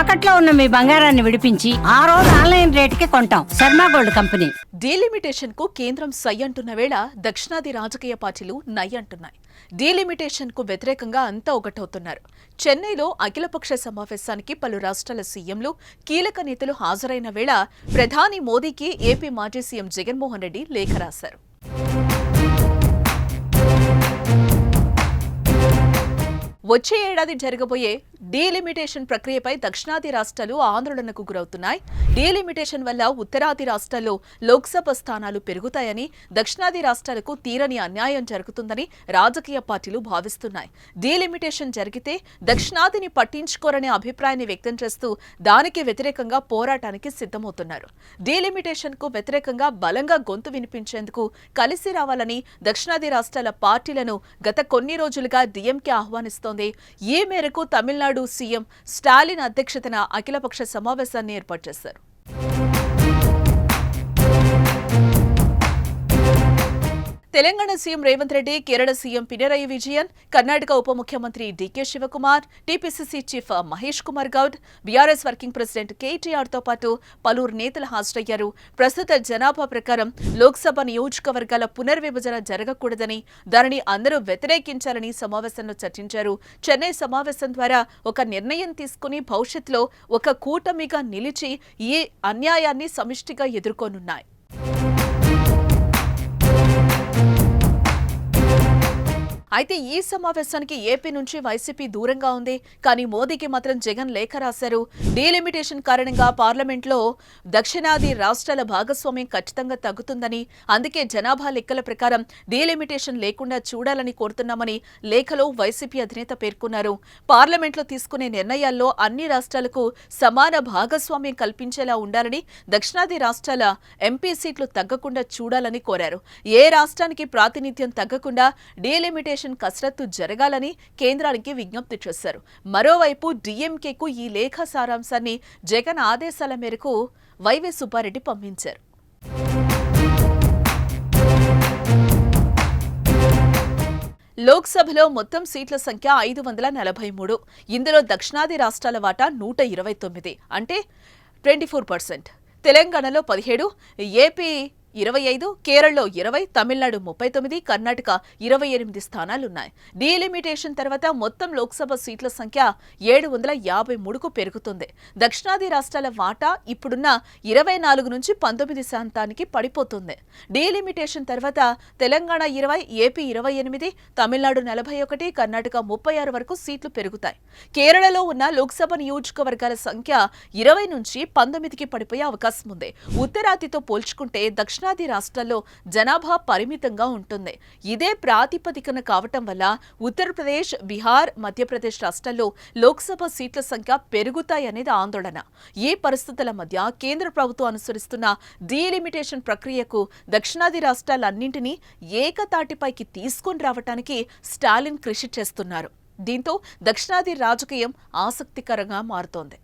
తాకట్లో ఉన్న మీ బంగారాన్ని విడిపించి ఆ రోజు ఆన్లైన్ రేటుకి కొంటాం. Sharma gold company. డీలిమిటేషన్ కు కేంద్రం సై అంటున్న వేళ దక్షిణాది రాజకీయ పార్టీలు నై అంటున్నాయి. డీలిమిటేషన్ కు వ్యతిరేకంగా అంతా ఒకటవుతున్నారు. చెన్నైలో అఖిలపక్ష సమావేశానికి పలు రాష్ట్రాల సీఎంలు, కీలక నేతలు హాజరైన వేళ ప్రధాని మోదీకి ఏపీ మాజీ సీఎం జగన్మోహన్ రెడ్డి లేఖ రాశారు. వచ్చే ఏడాది జరగబోయే డీలిమిటేషన్ ప్రక్రియపై దక్షిణాది రాష్ట్రాలు ఆందోళనకు గురవుతున్నాయి. డీలిమిటేషన్ వల్ల ఉత్తరాది రాష్ట్రాల్లో లోక్సభ స్థానాలు పెరుగుతాయని, దక్షిణాది రాష్ట్రాలకు తీరని అన్యాయం జరుగుతుందని రాజకీయ పార్టీలు భావిస్తున్నాయి. డీలిమిటేషన్ జరిగితే దక్షిణాదిని పట్టించుకోరనే అభిప్రాయాన్ని వ్యక్తం చేస్తూ దానికి వ్యతిరేకంగా పోరాటానికి సిద్ధమవుతున్నారు. డీలిమిటేషన్ కు వ్యతిరేకంగా బలంగా గొంతు వినిపించేందుకు కలిసి రావాలని దక్షిణాది రాష్ట్రాల పార్టీలను గత కొన్ని రోజులుగా డీఎంకే ఆహ్వానిస్తోంది. ఈ మేరకు తమిళనాడు సీఎం స్టాలిన్ అధ్యక్షతన అఖిలపక్ష సమావేశాన్ని ఏర్పాటు చేశారు. తెలంగాణ సీఎం రేవంత్ రెడ్డి, కేరళ సీఎం పినరయి విజయన్, కర్ణాటక ఉప ముఖ్యమంత్రి DK Shivakumar, TPCC chief Mahesh Kumar Goud, BRS working president కేటీఆర్తో పాటు పలువురు నేతలు హాజరయ్యారు. ప్రస్తుత జనాభా ప్రకారం లోక్సభ నియోజకవర్గాల పునర్విభజన జరగకూడదని, దానిని అందరూ వ్యతిరేకించాలని సమావేశంలో చర్చించారు. చెన్నై సమావేశం ద్వారా ఒక నిర్ణయం తీసుకుని భవిష్యత్తులో ఒక కూటమిగా నిలిచి ఈ అన్యాయాన్ని సమిష్టిగా ఎదుర్కోనున్నాయి. అయితే ఈ సమావేశానికి ఏపీ నుంచి వైసీపీ దూరంగా ఉంది. కానీ మోదీకి మాత్రం జగన్ లేఖ రాశారు. డీలిమిటేషన్ కారణంగా పార్లమెంట్లో దక్షిణాది రాష్ట్రాల భాగస్వామ్యం ఖచ్చితంగా తగ్గుతుందని, అందుకే జనాభా లెక్కల ప్రకారం డీలిమిటేషన్ లేకుండా చూడాలని కోరుతున్నామని లేఖలో వైసీపీ అధినేత పేర్కొన్నారు. పార్లమెంట్లో తీసుకునే నిర్ణయాల్లో అన్ని రాష్ట్రాలకు సమాన భాగస్వామ్యం కల్పించేలా ఉండాలని, దక్షిణాది రాష్ట్రాల ఎంపీ సీట్లు తగ్గకుండా చూడాలని కోరారు. ఏ రాష్ట్రానికి ప్రాతినిధ్యం తగ్గకుండా డీలిమిటేషన్ కసరత్తు జరగాలని కేంద్రానికి విజ్ఞప్తి చేశారు. మరోవైపు డీఎంకేకు ఈ లేఖ సారాంశాన్ని జగన్ ఆదేశాల మేరకు వైవి సుబ్బారెడ్డి పంపించారు. లోక్సభలో మొత్తం సీట్ల సంఖ్య 543. ఇందులో దక్షిణాది రాష్ట్రాల వాటా 129, అంటే 24%. తెలంగాణలో 17, ఏపీ 25, కేరళలో 20, తమిళనాడు 39, కర్ణాటక 28 స్థానాలున్నాయి. డీలిమిటేషన్ తర్వాత మొత్తం లోక్సభ సీట్ల సంఖ్య 753కు పెరుగుతుంది. దక్షిణాది రాష్ట్రాల వాటా ఇప్పుడున్న 24 నుంచి 19% పడిపోతుంది. డీలిమిటేషన్ తర్వాత తెలంగాణ 20, ఏపీ 28, తమిళనాడు 41, కర్ణాటక 36 వరకు సీట్లు పెరుగుతాయి. కేరళలో ఉన్న లోక్సభ నియోజకవర్గాల సంఖ్య 20 నుంచి 19కి పడిపోయే అవకాశం ఉంది. ఉత్తరాదితో పోల్చుకుంటే దక్షిణాది రాష్ట్రాల్లో జనాభా పరిమితంగా ఉంటుంది. ఇదే ప్రాతిపదికన కావటం వల్ల ఉత్తరప్రదేశ్, బీహార్, మధ్యప్రదేశ్ రాష్ట్రాల్లో లోక్సభ సీట్ల సంఖ్య పెరుగుతాయనేది ఆందోళన. ఈ పరిస్థితుల మధ్య కేంద్ర ప్రభుత్వం అనుసరిస్తున్న డీలిమిటేషన్ ప్రక్రియకు దక్షిణాది రాష్ట్రాలన్నింటినీ ఏకతాటిపైకి తీసుకుని రావటానికి స్టాలిన్ కృషి చేస్తున్నారు. దీంతో దక్షిణాది రాజకీయం ఆసక్తికరంగా మారుతోంది.